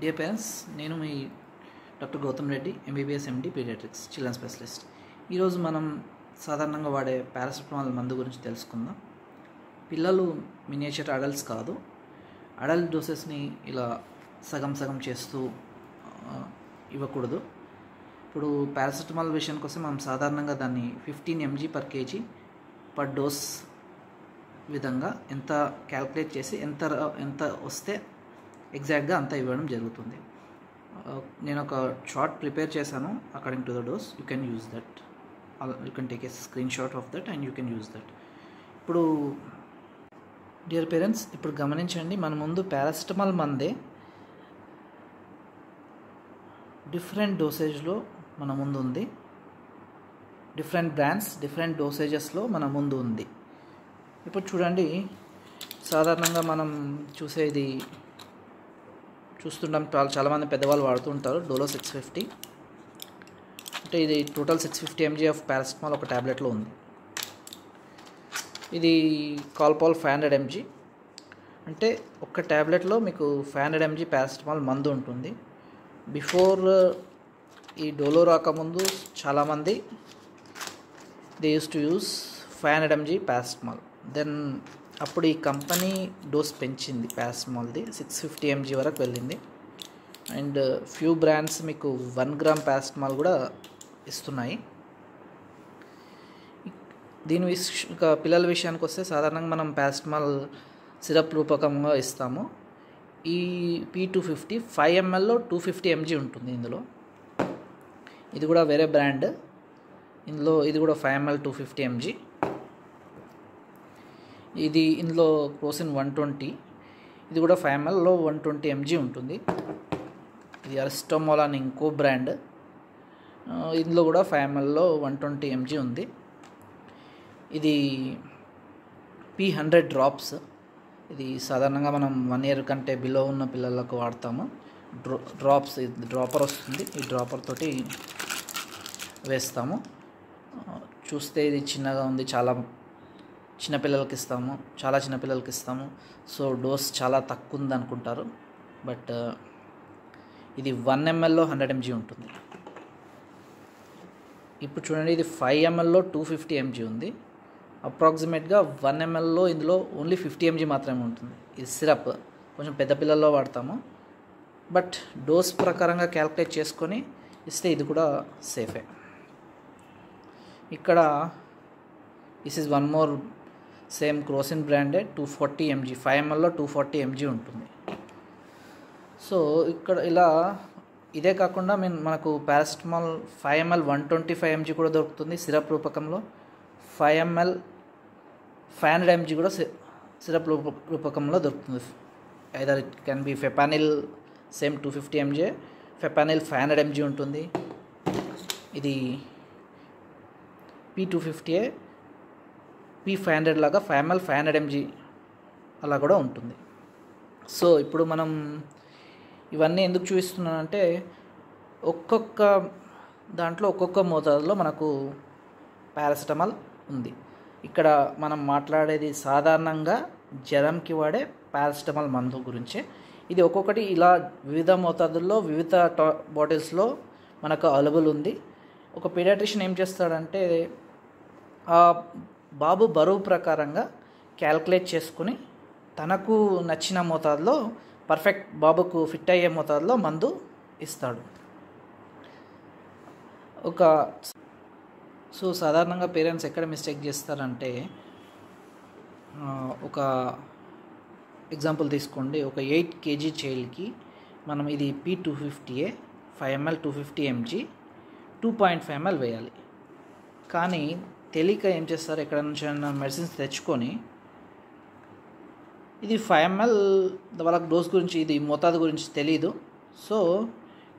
Dear parents, నేను మీ doctor Gautam Reddy, MBBS MD paediatrics children specialist. ఈరోజు మనం సాధారణంగా వాడే పారాసిటమాల్ మందు గురించి తెలుసుకుందాం. పిల్లలు మినియేచర్ అడల్ట్స్ కాదు. అడల్ట్ డోసెస్ని ఇలా సగం సగం చేస్తూ ఇవ్వకూడదు. ఇప్పుడు పారాసిటమాల్ విషయానికి వస్తే మనం సాధారణంగా దాన్ని 15 mg per kg per dose విధంగా ఎంత క్యాల్కులేట్ చేసి ఎంత వస్తే ఎగ్జాక్ట్గా అంతా ఇవ్వడం జరుగుతుంది. నేను ఒక చార్ట్ ప్రిపేర్ చేశాను. According to the dose you can use that. You can take a screen shot of that and you can use that. ఇప్పుడు డియర్ పేరెంట్స్, ఇప్పుడు గమనించండి, మన ముందు పారాసిటమాల్ మందే డిఫరెంట్ డోసేజ్లో మన ముందు ఉంది. డిఫరెంట్ బ్రాండ్స్ డిఫరెంట్ డోసేజెస్లో మన ముందు ఉంది. ఇప్పుడు చూడండి, సాధారణంగా మనం చూస్తుంటాం, చాలామంది పెద్దవాళ్ళు వాడుతూ ఉంటారు. డోలో 650 అంటే ఇది టోటల్ 650 mg ఆఫ్ పారాసిటమాల్ ఒక ట్యాబ్లెట్లో ఉంది. ఇది కాల్పాల్ 500 mg అంటే ఒక ట్యాబ్లెట్లో మీకు 500 mg పారాసిటమాల్ మందు ఉంటుంది. బిఫోర్ ఈ డోలో రాకముందు చాలామంది they used to use 500 mg paracetamol. Then అప్పుడు ఈ కంపెనీ డోస్ పెంచింది, పారాసిటమాల్ది 650 mg వరకు వెళ్ళింది. అండ్ ఫ్యూ బ్రాండ్స్ మీకు 1 gram పారాసిటమాల్ కూడా ఇస్తున్నాయి. పిల్లల విషయానికి వస్తే సాధారణంగా మనం పారాసిటమాల్ సిరప్ రూపకంగా ఇస్తాము. ఈ P250 5 mlలో 250 mg ఉంటుంది. ఇది కూడా వేరే బ్రాండ్. ఇది కూడా 5 ml 250 mg. ఇందులో క్రోసిన్ 120, ఇది కూడా 5 mlలో 120 mg ఉంటుంది. ఇది అరిస్టోమోల్ అని ఇంకో బ్రాండ్. ఇందులో కూడా 5 mlలో 120 mg ఉంది. ఇది P100 డ్రాప్స్. ఇది సాధారణంగా మనం 1 year కంటే బిలో ఉన్న పిల్లలకు వాడతాము. డ్రాప్స్, డ్రాపర్ వస్తుంది. ఈ డ్రాపర్ తోటి వేస్తాము. చూస్తే ఇది చిన్నగా ఉంది, చాలా చిన్నపిల్లలకి ఇస్తాము. సో డోస్ చాలా తక్కువ ఉంది అనుకుంటారు. బట్ ఇది 1 mlలో 100 mg ఉంటుంది. ఇప్పుడు చూడండి, ఇది 5 mlలో 250 mg ఉంది. అప్రాక్సిమేట్గా 1 mlలో ఇందులో ఓన్లీ 50 mg మాత్రమే ఉంటుంది. ఇది సిరప్ కొంచెం పెద్ద పిల్లల్లో వాడతాము. బట్ డోస్ ప్రకారంగా క్యాల్కులేట్ చేసుకొని ఇస్తే ఇది కూడా సేఫే. ఇక్కడ this is 1 more same Crocin బ్రాండే 240 mg 5 mlలో 240 mg ఉంటుంది. సో ఇక్కడ ఇదే కాకుండా మనకు పారాసిటమాల్ 5 ml 125 mg కూడా దొరుకుతుంది సిరప్ రూపకంలో. 5 ml 500 mg కూడా సిరప్ రూపకంలో దొరుకుతుంది. Either it can be Fepanil, same 250 mg. Fepanil 500 mg ఉంటుంది. ఇది P250 P500 లాగా 5 ml 500 mg అలా కూడా ఉంటుంది. సో ఇప్పుడు మనం ఇవన్నీ ఎందుకు చూపిస్తున్నానంటే, ఒక్కొక్క దాంట్లో ఒక్కొక్క మోతాదులో మనకు పారాసిటమాల్ ఉంది. ఇక్కడ మనం మాట్లాడేది సాధారణంగా జ్వరంకి వాడే పారాసిటమాల్ మందు గురించే. ఇది ఒక్కొక్కటి ఇలా వివిధ మోతాదుల్లో వివిధ బాటిల్స్లో మనకు అవైలబుల్ ఉంది. ఒక పీడియాట్రిషియన్ ఏం చేస్తాడంటే, ఆ బాబు బరువు ప్రకారంగా క్యాల్కులేట్ చేసుకుని తనకు నచ్చిన మోతాదులో, పర్ఫెక్ట్ బాబుకు ఫిట్ అయ్యే మోతాదులో మందు ఇస్తాడు. సో సాధారణంగా పేరెంట్స్ ఎక్కడ మిస్టేక్ చేస్తారంటే, ఒక ఎగ్జాంపుల్ తీసుకోండి. ఒక 8 kg చైల్డ్కి మనం ఇది P250 5 ml 250 mg 2.5 ml వేయాలి. కానీ తెలియక ఏం చేస్తారు, ఎక్కడ నుంచి మెడిసిన్స్ తెచ్చుకొని ఇది 5 ml వాళ్ళకి డోస్ గురించి, ఇది మోతాదు గురించి తెలీదు. సో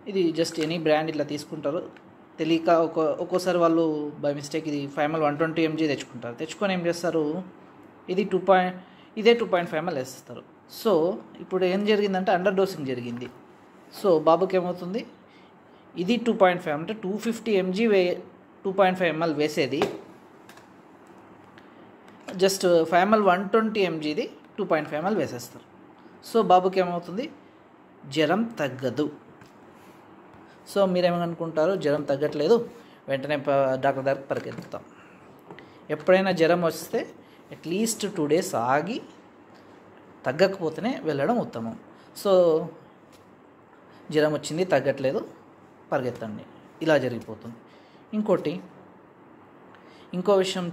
ఇది జస్ట్ ఎనీ బ్రాండ్ ఇట్లా తీసుకుంటారు. తెలియక ఒక్కోసారి వాళ్ళు బై మిస్టేక్ ఇది 5 ml 120 mg తెచ్చుకొని ఏం చేస్తారు, ఇదే 2.5 ml వేస్తారు. సో ఇప్పుడు ఏం జరిగిందంటే అండర్ డోసింగ్ జరిగింది. సో బాబుకి ఏమవుతుంది, ఇది 2.5 అంటే 250 mg 2.5 ml వేసేది జస్ట్ 5 ml 120 mgది 2.5 ml వేసేస్తారు. సో బాబుకి ఏమవుతుంది, జ్వరం తగ్గదు. సో మీరేమనుకుంటారు, జ్వరం తగ్గట్లేదు, వెంటనే డాక్టర్ దగ్గరికి పరిగెత్తుతాం. ఎప్పుడైనా జ్వరం వస్తే అట్లీస్ట్ 2 days ఆగి తగ్గకపోతేనే వెళ్ళడం ఉత్తమం. సో జ్వరం వచ్చింది, తగ్గట్లేదు, పరిగెత్తండి, ఇలా జరిగిపోతుంది. ఇంకో విషయం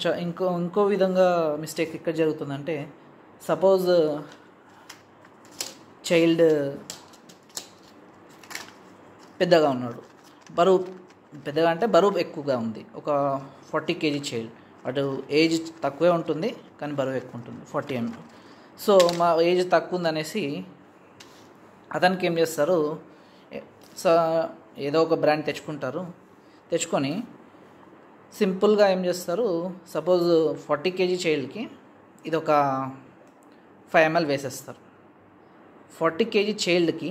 ఇంకో విధంగా మిస్టేక్ ఎక్కడ జరుగుతుందంటే, సపోజ్ చైల్డ్ పెద్దగా ఉన్నాడు, పెద్దగా అంటే బరువు ఎక్కువగా ఉంది, ఒక 40 kg చైల్డ్. అటు ఏజ్ తక్కువే ఉంటుంది కానీ బరువు ఎక్కువ ఉంటుంది, 40 mg. సో మా ఏజ్ తక్కువ ఉందనేసి అతనికి ఏం చేస్తారు, ఏదో ఒక బ్రాండ్ తెచ్చుకొని సింపుల్గా ఏం చేస్తారు, సపోజ్ 40 kg చైల్డ్కి ఇది ఒక 5 ml వేసేస్తారు. 40 kg చైల్డ్కి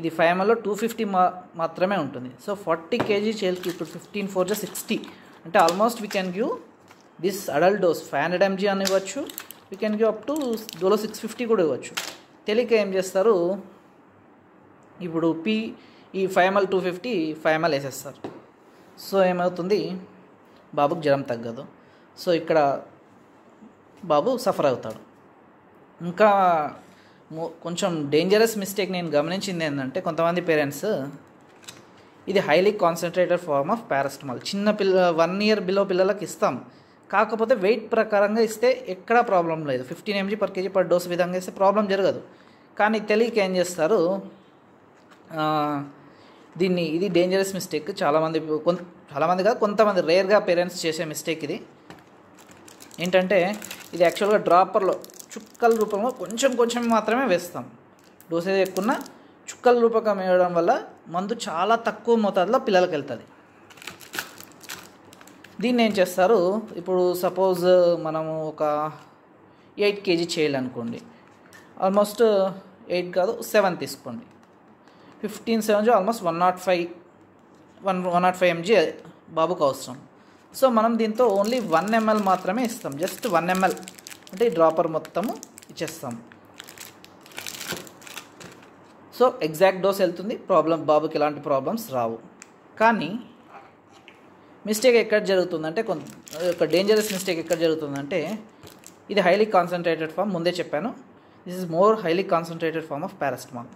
ఇది 5 mlలో 250 మాత్రమే ఉంటుంది. సో 40 kg చైల్డ్కి ఇప్పుడు 15 4 60, అంటే almost we can give this adult dose 500 mg అని ఇవ్వచ్చు, we can give up to Dolo 650 కూడా ఇవ్వచ్చు. తెలియక ఏం చేస్తారు, ఇప్పుడు ఈ 5 ml 250 5 ml వేసేస్తారు. సో ఏమవుతుంది, బాబుకి జ్వరం తగ్గదు. సో ఇక్కడ బాబు సఫర్ అవుతాడు. ఇంకా కొంచెం డేంజరస్ మిస్టేక్ నేను గమనించింది ఏంటంటే, కొంతమంది పేరెంట్స్ ఇది highly concentrated form of paracetamol 1 year below పిల్లలకి ఇస్తాం, కాకపోతే వెయిట్ ప్రకారంగా ఇస్తే ఎక్కడా ప్రాబ్లం లేదు. 15 mg per kg per dose విధంగా ఇస్తే ప్రాబ్లం జరగదు. కానీ తెలియక ఏం చేస్తారు, ఇది డేంజరస్ మిస్టేక్. చాలామంది కాదు, కొంతమంది రేర్గా పేరెంట్స్ చేసే మిస్టేక్ ఇది. ఏంటంటే ఇది యాక్చువల్గా డ్రాపర్లో చుక్కల రూపంలో కొంచెం మాత్రమే వేస్తాం. డోసేజ్ ఎక్కువ చుక్కల రూపకం వేయడం వల్ల మందు చాలా తక్కువ మోతాదులో పిల్లలకి వెళ్తుంది. దీన్ని ఏం చేస్తారు, ఇప్పుడు సపోజ్ మనము ఒక 8 kg చేయాలనుకోండి, ఆల్మోస్ట్ 8 కాదు 7 తీసుకోండి, 15 7 ఆల్మోస్ట్ 105 mg బాబుకు అవసరం. సో మనం దీంతో ఓన్లీ 1 ml మాత్రమే ఇస్తాం, జస్ట్ 1 ml, అంటే ఈ డ్రాపర్ మొత్తము ఇచ్చేస్తాం. సో ఎగ్జాక్ట్ డోస్ వెళ్తుంది, బాబుకి ఎలాంటి ప్రాబ్లమ్స్ రావు. కానీ మిస్టేక్ ఎక్కడ జరుగుతుందంటే, ఒక డేంజరస్ మిస్టేక్ ఎక్కడ జరుగుతుందంటే, ఇది హైలీ కాన్సన్ట్రేటెడ్ ఫామ్, ముందే చెప్పాను, this is more highly concentrated form of paracetamol.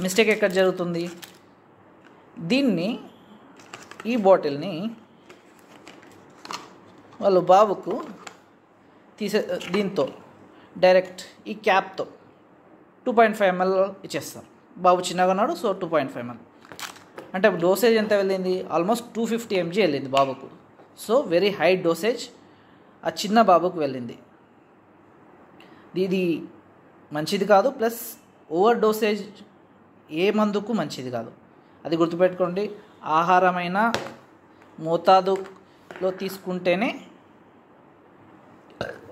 Mistake ఎక్కడ జరుగుతుంది, ఈ బాటిల్ని వాళ్ళు బాబుకు దీంతో డైరెక్ట్ ఈ క్యాప్తో 2.5 ml ఇచ్చేస్తారు. బాబు చిన్నగా ఉన్నాడు, సో 2.5 ml అంటే డోసేజ్ ఎంత వెళ్ళింది, ఆల్మోస్ట్ 250 mg వెళ్ళింది బాబుకు. సో వెరీ హై డోసేజ్ ఆ చిన్న బాబుకు వెళ్ళింది. ఇది మంచిది కాదు, ప్లస్ ఓవర్ డోసేజ్ ఏ మందుకు మంచిది కాదు, అది గుర్తుపెట్టుకోండి. ఆహారమైన మోతాదులో తీసుకుంటేనే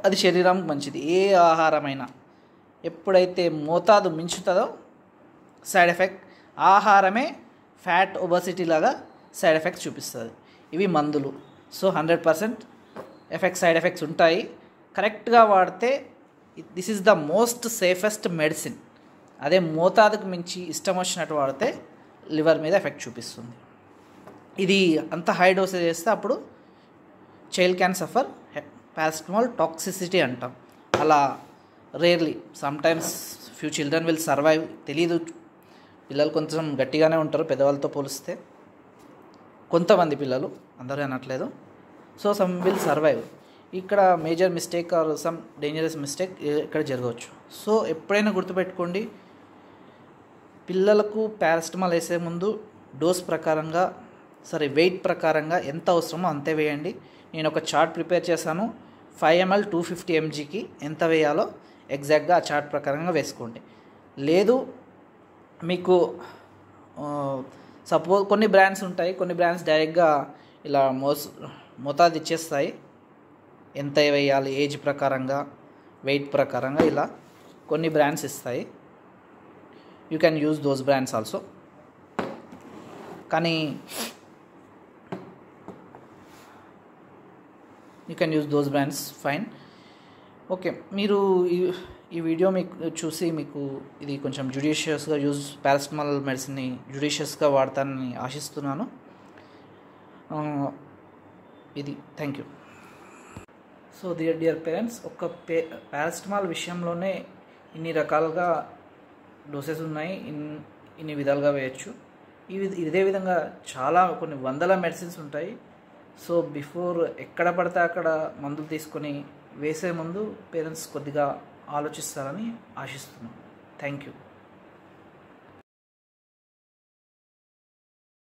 అది శరీరానికి మంచిది. ఏ ఆహారమైనా ఎప్పుడైతే మోతాదు మించుతుందో సైడ్ ఎఫెక్ట్, ఆహారమే ఫ్యాట్ ఒబసిటీ లాగా సైడ్ ఎఫెక్ట్స్ చూపిస్తుంది. ఇవి మందులు, సో 100% సైడ్ ఎఫెక్ట్స్ ఉంటాయి. కరెక్ట్గా వాడితే this is the most safest medicine. అదే మోతాదుకు మించి ఇష్టం వచ్చినట్టు వాడితే లివర్ మీద ఎఫెక్ట్ చూపిస్తుంది. ఇది అంత హై డోసేజ్ చేస్తే అప్పుడు child can suffer paracetamol toxicity అంటాం. అలా rarely sometimes few children will survive. తెలీదు, పిల్లలు కొంచెం గట్టిగానే ఉంటారు పెద్దవాళ్ళతో పోలిస్తే, కొంతమంది పిల్లలు, అందరూ అనట్లేదు. So some will survive. ఇక్కడ major mistake or some dangerous mistake ఇక్కడ జరగవచ్చు. సో ఎప్పుడైనా గుర్తుపెట్టుకోండి, పిల్లలకు పారాసిటమాల్ వేసే ముందు డోస్ ప్రకారంగా, వెయిట్ ప్రకారంగా ఎంత అవసరమో అంతే వేయండి. నేను ఒక చార్ట్ ప్రిపేర్ చేశాను, 5 ml 250 mgకి ఎంత వేయాలో ఎగ్జాక్ట్గా ఆ చార్ట్ ప్రకారంగా వేసుకోండి. లేదు మీకు సపోజ్ కొన్ని బ్రాండ్స్ ఉంటాయి, కొన్ని బ్రాండ్స్ డైరెక్ట్గా ఇలా మోతాదు ఇచ్చేస్తాయి, ఎంత వేయాలి ఏజ్ ప్రకారంగా, వెయిట్ ప్రకారంగా, ఇలా కొన్ని బ్రాండ్స్ ఇస్తాయి. You can use those brands also. కానీ you can use those brands, fine, okay. మీరు ఈ వీడియో చూసి మీకు ఇది కొంచెం జుడిషియస్గా పారాసిటమాల్ మెడిసిన్ని జుడిషియస్గా వాడతానని ఆశిస్తున్నాను. ఇది thank you. So dear parents, ఒక్క పారాసిటమాల్ విషయంలోనే ఇన్ని రకాలుగా డోసెస్ ఉన్నాయి, ఇన్ని విధాలుగా వేయచ్చు. ఇదే విధంగా కొన్ని వందల మెడిసిన్స్ ఉంటాయి. సో బిఫోర్ ఎక్కడ పడితే అక్కడ మందులు తీసుకొని వేసే ముందు పేరెంట్స్ కొద్దిగా ఆలోచిస్తారని ఆశిస్తున్నాను. Thank you.